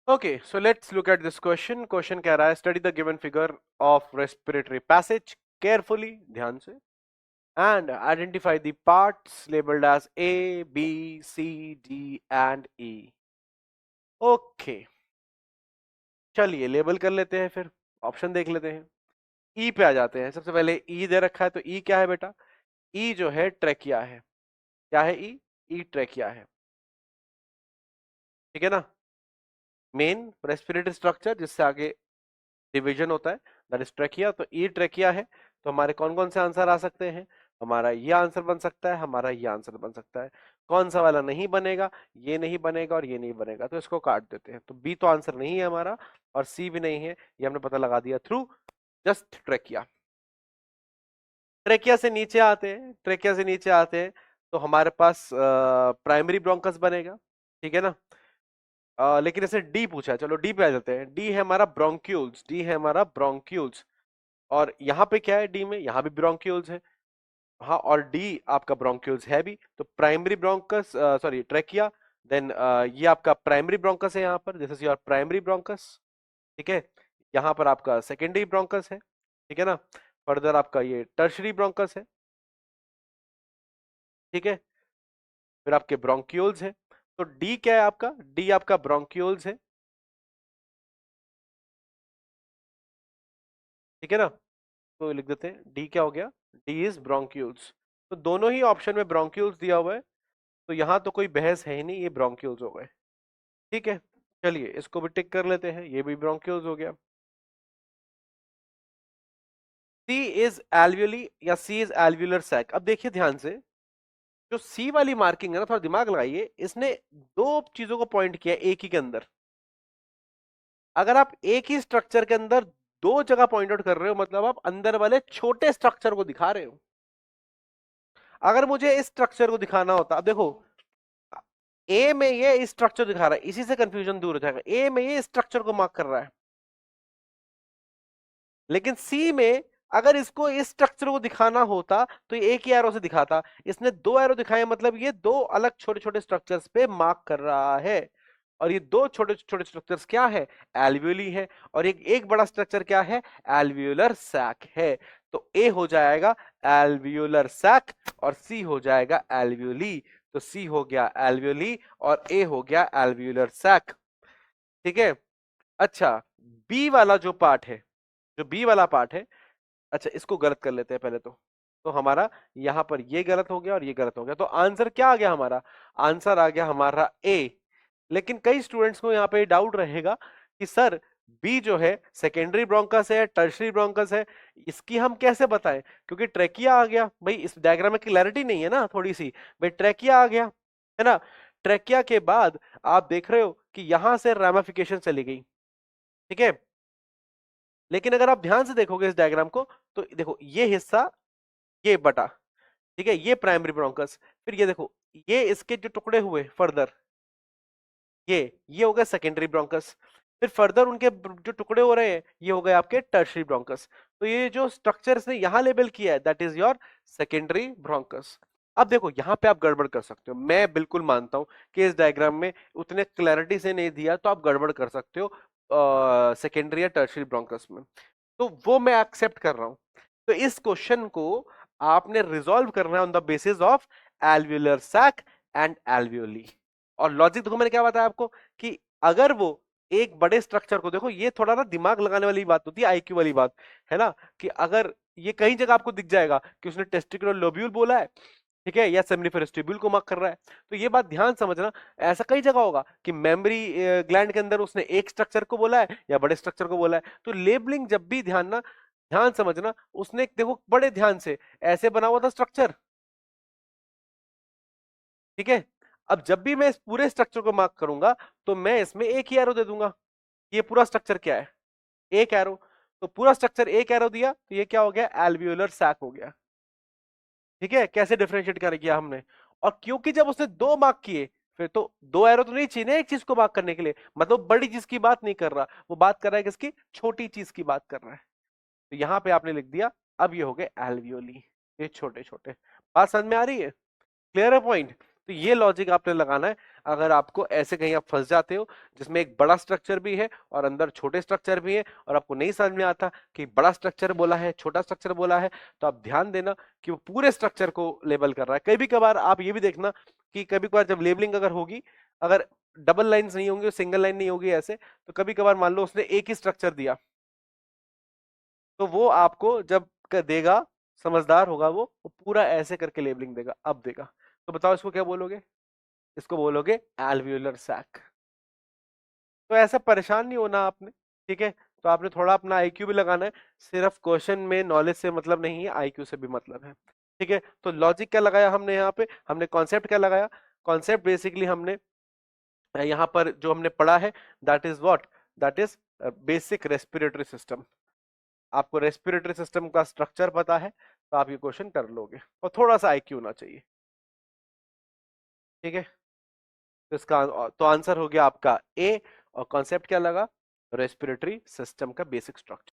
Okay, so let's look at this question. Question कह रहा है study the given figure of respiratory passage carefully, ध्यान से, and identify the parts labeled as A, B, C, D and E. Okay, चलिए label कर लेते हैं, फिर ऑप्शन देख लेते हैं। ई पे आ जाते हैं। सबसे पहले ई दे रखा है, तो ई क्या है बेटा? ई जो है ट्रेकिया है। क्या है ई? ई ट्रेकिया है, ठीक है ना। मेन रेस्पिरेटरी स्ट्रक्चर जिससे आगे डिवीजन होता है, दैट इज ट्रेकिया। तो ई ट्रेकिया है। तो हमारे कौन कौन से आंसर आ सकते हैं? हमारा ये आंसर बन सकता है, हमारा ये आंसर बन सकता है। कौन सा वाला नहीं बनेगा? ये नहीं बनेगा और ये नहीं बनेगा, तो इसको काट देते हैं। तो बी तो आंसर नहीं है हमारा, और सी भी नहीं है, ये हमने पता लगा दिया थ्रू जस्ट ट्रेकिया। ट्रेकिया से नीचे आते हैं, ट्रेकिया से नीचे आते हैं तो हमारे पास प्राइमरी ब्रोंकस बनेगा, ठीक है ना। लेकिन इसे डी पूछा है, चलो डी पे आ जाते हैं। डी है हमारा ब्रोंक्यूल्स, डी है हमारा ब्रोंक्यूल्स। और यहाँ पे क्या है? डी में यहाँ भी ब्रोंक्यूल्स है। हाँ, और डी आपका ब्रोंक्यूल्स है भी। तो primary bronchus, sorry trachea, then ये आपका प्राइमरी ब्रोंकस है यहाँ पर, this is your primary bronchus, ठीक है। यहाँ पर आपका सेकेंडरी ब्रोंकस है, ठीक है ना। फर्दर आपका ये टर्शरी ब्रोंकस है, ठीक है। फिर आपके ब्रोंक्यूल्स है। तो डी क्या है आपका? डी आपका ब्रोंक्यूल्स है, ठीक है ना। तो लिख देते हैं डी क्या हो गया? D is bronchioles. तो दोनों ही ऑप्शन में ब्रोंक्यूल्स दिया हुआ है, तो यहां तो कोई बहस है ही नहीं, ये ब्रोंक्यूल्स हो गए, ठीक है। चलिए इसको भी टिक कर लेते हैं, ये भी ब्रोंक्यूल्स हो गया। सी इज एल्वियोली या सी इज एल्वियोलर सैक। अब देखिए ध्यान से, जो सी वाली मार्किंग है ना, थोड़ा दिमाग लगाइए, इसने दो चीजों को पॉइंट किया एक ही के अंदर। अगर आप एक ही स्ट्रक्चर के अंदर दो जगह पॉइंट आउट कर रहे हो, मतलब आप अंदर वाले छोटे स्ट्रक्चर को दिखा रहे हो। अगर मुझे इस स्ट्रक्चर को दिखाना होता, अब देखो, ए में ये स्ट्रक्चर दिखा रहा है, इसी से कंफ्यूजन दूर हो जाएगा। ए में ये स्ट्रक्चर को मार्क कर रहा है, लेकिन सी में अगर इसको इस स्ट्रक्चर को दिखाना होता तो ये एक ही एरो से दिखाता। इसने दो एरो दिखाए, मतलब ये दो अलग छोटे छोटे स्ट्रक्चर्स पे मार्क कर रहा है। और ये दो छोटे छोटे स्ट्रक्चर्स क्या है? एल्वियोली है। और एक एक बड़ा स्ट्रक्चर क्या है? एल्वियोलर सैक है। तो ए हो जाएगा एल्वियोलर सैक और सी हो जाएगा एल्वियोली। तो सी हो गया एल्वियोली और ए हो गया एल्वियोलर सैक, ठीक है। अच्छा, बी वाला जो पार्ट है, जो बी वाला पार्ट है, अच्छा इसको गलत कर लेते हैं पहले तो हमारा यहां पर ये गलत हो गया और ये गलत हो गया। तो आंसर क्या आ गया हमारा? आंसर आ गया हमारा ए। लेकिन कई स्टूडेंट्स को यहाँ पे डाउट रहेगा कि सर बी जो है सेकेंडरी ब्रोंकस है, टर्शरी ब्रोंकस है, इसकी हम कैसे बताएं? क्योंकि ट्रेकिया आ गया भाई, इस डायग्राम में क्लैरिटी नहीं है ना थोड़ी सी, भाई ट्रेकिया आ गया है ना। ट्रेकिया के बाद आप देख रहे हो कि यहां से रामिफिकेशन चली गई, ठीक है। लेकिन अगर आप ध्यान से देखोगे इस डायग्राम को, तो देखो ये हिस्सा, ये बटा, ठीक है, ये प्राइमरी ब्रोंकस। फिर ये देखो, ये इसके जो टुकड़े हुए फर्दर, ये हो गए सेकेंडरी ब्रोंकस। फिर फर्दर उनके जो टुकड़े हो रहे हैं, ये हो गए आपके टर्शरी ब्रोंकस। तो ये जो स्ट्रक्चर ने यहां लेबल किया है, that is your secondary bronchus. अब देखो यहां पे आप गड़बड़ कर सकते हो, मैं बिल्कुल मानता हूं कि इस डायग्राम में उतने क्लैरिटी से नहीं दिया, तो आप गड़बड़ कर सकते हो सेकेंडरी या टर्शरी ब्रोंकस में, तो वो मैं एक्सेप्ट कर रहा हूं। तो इस क्वेश्चन को आपने रिजॉल्व करना है on the basis of alveolar sac and alveoli. और लॉजिक देखो मैंने क्या बताया आपको, कि अगर वो एक बड़े स्ट्रक्चर को, देखो ये थोड़ा ना दिमाग लगाने वाली बात होती है, आईक्यू वाली बात है ना, कि अगर ये कहीं जगह आपको दिख जाएगा कि उसने टेस्टिकुलर लोब्यूल बोला है, ठीक है, या सेमिनिफेरस ट्यूब्यूल को मार्क कर रहा है, तो ये बात ध्यान समझना। ऐसा कई जगह होगा कि मेमोरी ग्लैंड के अंदर उसने एक स्ट्रक्चर को बोला है या बड़े स्ट्रक्चर को बोला है। तो लेबलिंग जब भी ध्यान ना, ध्यान समझना, उसने देखो बड़े ध्यान से ऐसे बना हुआ था स्ट्रक्चर, ठीक है। अब जब भी मैं इस पूरे स्ट्रक्चर को मार्क करूंगा, तो मैं इसमें एक ही एरो दे दूंगा। ये पूरा स्ट्रक्चर क्या है? एक एरो। तो पूरा स्ट्रक्चर एक एरो दिया, तो ये क्या हो गया? एल्वियोलर सैक हो गया, ठीक है। कैसे डिफरेंशिएट कर किया हमने? और क्योंकि जब उसने दो मार्क किए, फिर तो दो एरो तो नहीं चाहिए ना एक चीज को मार्क करने के लिए, मतलब बड़ी चीज की बात नहीं कर रहा, वो बात कर रहा है किसकी? छोटी चीज की बात कर रहा है। तो यहां पे आपने लिख दिया। अब ये हो गए एल्वियोली, ये छोटे छोटे। बात समझ में आ रही है? क्लियर है पॉइंट? तो ये लॉजिक आपने लगाना है अगर आपको ऐसे कहीं आप फंस जाते हो जिसमें एक बड़ा स्ट्रक्चर भी है और अंदर छोटे स्ट्रक्चर भी है और आपको नहीं समझ में आता कि बड़ा स्ट्रक्चर बोला है छोटा स्ट्रक्चर बोला है, तो आप ध्यान देना कि वो पूरे स्ट्रक्चर को लेबल कर रहा है। कभी कभार आप ये भी देखना कि कभी कभार जब लेबलिंग अगर होगी, अगर डबल लाइंस नहीं होंगी, सिंगल लाइन नहीं होगी ऐसे, तो कभी कभार मान लो उसने एक ही स्ट्रक्चर दिया, तो वो आपको जब देगा, समझदार होगा वो पूरा ऐसे करके लेबलिंग देगा, अब देगा। तो बताओ इसको क्या बोलोगे? इसको बोलोगे एल्वियोलर सैक। तो ऐसा परेशान नहीं होना आपने, ठीक है? तो आपने थोड़ा अपना आईक्यू भी लगाना है, सिर्फ क्वेश्चन में नॉलेज से मतलब नहीं है, आईक्यू से भी मतलब है, ठीक है? तो लॉजिक क्या लगाया हमने यहाँ पे, हमने कॉन्सेप्ट क्या लगाया? कॉन्सेप्ट बेसिकली हमने यहाँ पर जो हमने पढ़ा है, that is what, that is basic respiratory system. आपको रेस्पिरेटरी सिस्टम का स्ट्रक्चर पता है तो आप ये क्वेश्चन कर लोगे, और थोड़ा सा आईक्यू होना चाहिए, ठीक है? तो इसका तो आंसर हो गया आपका ए, और कॉन्सेप्ट क्या लगा? रेस्पिरेटरी सिस्टम का बेसिक स्ट्रक्चर।